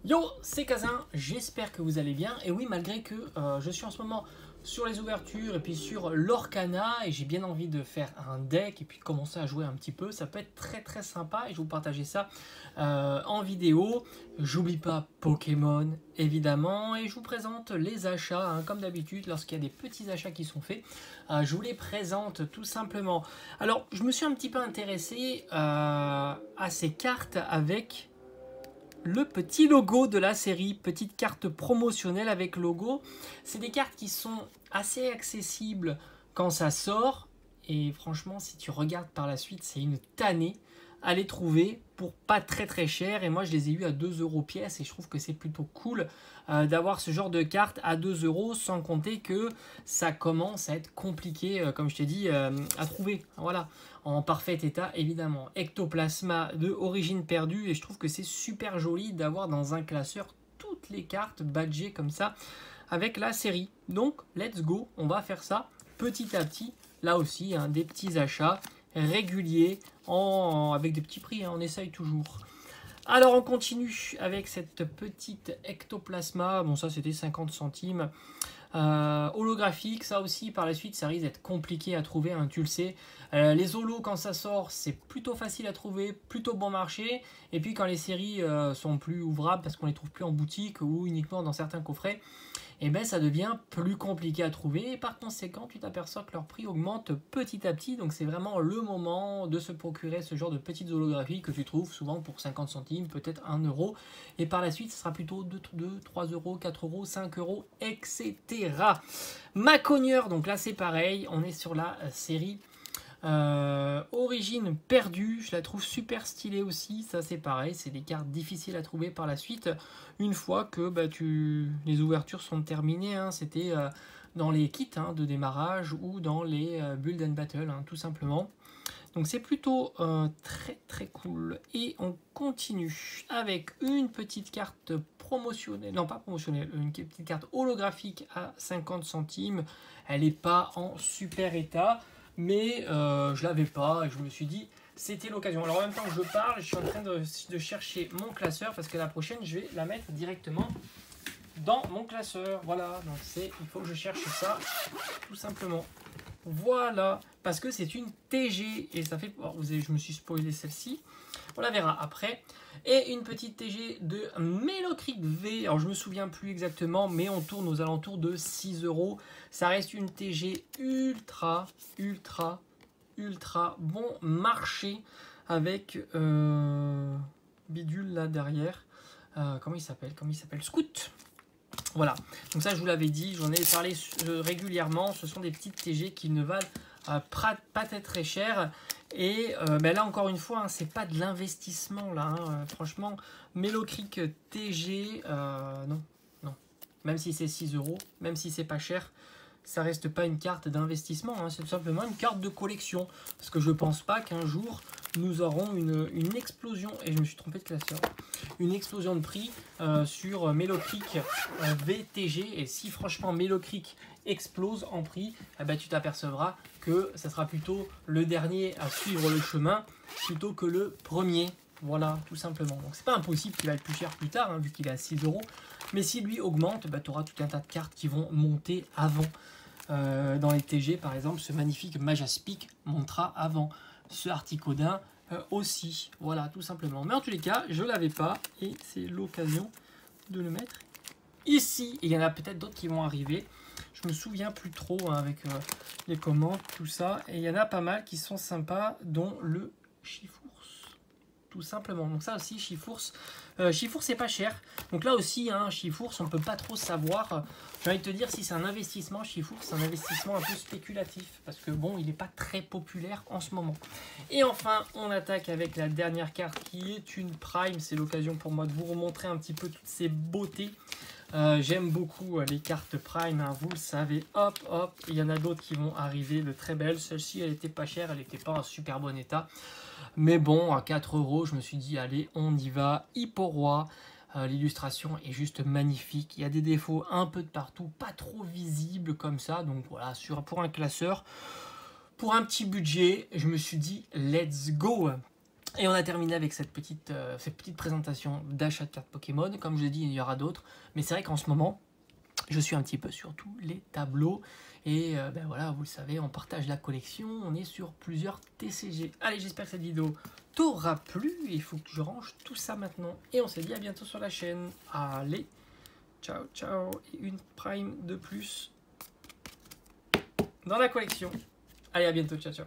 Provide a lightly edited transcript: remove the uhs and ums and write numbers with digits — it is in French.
Yo, c'est Kazin, j'espère que vous allez bien. Et oui, malgré que je suis en ce moment sur les ouvertures et puis sur l'Orcana et j'ai bien envie de faire un deck et puis de commencer à jouer un petit peu, ça peut être très sympa et je vais vous partager ça en vidéo. J'oublie pas Pokémon évidemment et je vous présente les achats hein, comme d'habitude lorsqu'il y a des petits achats qui sont faits. Je vous les présente tout simplement. Alors, je me suis un petit peu intéressé à ces cartes avec le petit logo de la série, petite carte promotionnelle avec logo. C'est des cartes qui sont assez accessibles quand ça sort. Et franchement, si tu regardes par la suite, c'est une tannée à les trouver pour pas très cher. Et moi, je les ai eu à 2 euros pièce et je trouve que c'est plutôt cool d'avoir ce genre de carte à 2 euros, sans compter que ça commence à être compliqué, comme je t'ai dit, à trouver. Voilà, en parfait état évidemment. Ectoplasma de origine perdue et je trouve que c'est super joli d'avoir dans un classeur toutes les cartes badgées comme ça avec la série. Donc, let's go, on va faire ça petit à petit. Là aussi, hein, des petits achats réguliers avec des petits prix, hein, on essaye toujours. Alors on continue avec cette petite ectoplasma, bon ça c'était 50 centimes, holographique, ça aussi par la suite ça risque d'être compliqué à trouver, hein, tu le sais. Les holos quand ça sort c'est plutôt facile à trouver, plutôt bon marché, et puis quand les séries sont plus ouvrables parce qu'on les trouve plus en boutique ou uniquement dans certains coffrets, et ben ça devient plus compliqué à trouver et par conséquent tu t'aperçois que leur prix augmente petit à petit, donc c'est vraiment le moment de se procurer ce genre de petites holographies que tu trouves souvent pour 50 centimes, peut-être 1 euro, et par la suite ce sera plutôt 2, 3 euros, 4 euros, 5 euros, etc. Macogneur, donc là c'est pareil, on est sur la série origine perdue, je la trouve super stylée aussi, ça c'est pareil, c'est des cartes difficiles à trouver par la suite, une fois que les ouvertures sont terminées, hein, c'était dans les kits hein, de démarrage ou dans les Build and Battle, hein, tout simplement. Donc c'est plutôt très cool. Et on continue avec une petite carte promotionnelle, non pas promotionnelle, une petite carte holographique à 50 centimes. Elle n'est pas en super état, mais je l'avais pas et je me suis dit c'était l'occasion. Alors en même temps que je parle, je suis en train de chercher mon classeur parce que la prochaine je vais la mettre directement dans mon classeur. Voilà, donc il faut que je cherche ça tout simplement. Voilà, parce que c'est une TG et ça fait. Oh, je me suis spoilé celle-ci. On la verra après. Et une petite TG de Melocric V. Alors je me souviens plus exactement, mais on tourne aux alentours de 6 euros. Ça reste une TG ultra bon marché avec bidule là derrière. Comment il s'appelle Scout. Voilà, donc ça je vous l'avais dit, j'en ai parlé régulièrement, ce sont des petites TG qui ne valent pas très cher. Et là encore une fois, hein, c'est pas de l'investissement là, hein, franchement, Melocric TG, non, même si c'est 6 euros, même si c'est pas cher, ça reste pas une carte d'investissement, hein, c'est tout simplement une carte de collection. Parce que je pense pas qu'un jour nous aurons une explosion, et je me suis trompé de classeur, une explosion de prix sur Melocric VTG. Et si franchement Melocric explose en prix, tu t'apercevras que ça sera plutôt le dernier à suivre le chemin plutôt que le premier. Voilà, tout simplement. Donc c'est pas impossible qu'il va être plus cher plus tard, hein, vu qu'il est à 6 euros. Mais si lui augmente, tu auras tout un tas de cartes qui vont monter avant. Dans les TG, par exemple, ce magnifique Majaspic montera avant. Ce Articodin aussi. Voilà, tout simplement. Mais en tous les cas, je ne l'avais pas et c'est l'occasion de le mettre ici. Et il y en a peut-être d'autres qui vont arriver. Je me souviens plus trop hein, avec les commandes, tout ça. Et il y en a pas mal qui sont sympas, dont le Chiffours. Tout simplement. Donc ça aussi, Chiffours. Chiffours, c'est pas cher. Donc là aussi, hein, Chiffours, on peut pas trop savoir. J'ai envie de te dire si c'est un investissement. Chiffours, c'est un investissement un peu spéculatif. Parce que bon, il n'est pas très populaire en ce moment. Et enfin, on attaque avec la dernière carte qui est une Prime. C'est l'occasion pour moi de vous remontrer un petit peu toutes ces beautés. J'aime beaucoup les cartes Prime, hein, vous le savez. Hop, il y en a d'autres qui vont arriver de très belles. Celle-ci, elle était pas chère, elle n'était pas en super bon état. Mais bon, à 4 euros, je me suis dit, allez, on y va. Hipporoi, l'illustration est juste magnifique. Il y a des défauts un peu de partout, pas trop visibles comme ça. Donc voilà, pour un classeur, pour un petit budget, je me suis dit, let's go. Et on a terminé avec cette petite présentation d'achat de cartes Pokémon. Comme je l'ai dit, il y aura d'autres. Mais c'est vrai qu'en ce moment, je suis un petit peu sur tous les tableaux. Et ben voilà, vous le savez, on partage la collection. On est sur plusieurs TCG. Allez, j'espère que cette vidéo t'aura plu. Il faut que je range tout ça maintenant. Et on se dit à bientôt sur la chaîne. Allez, ciao, ciao. Et une Prime de plus dans la collection. Allez, à bientôt. Ciao, ciao.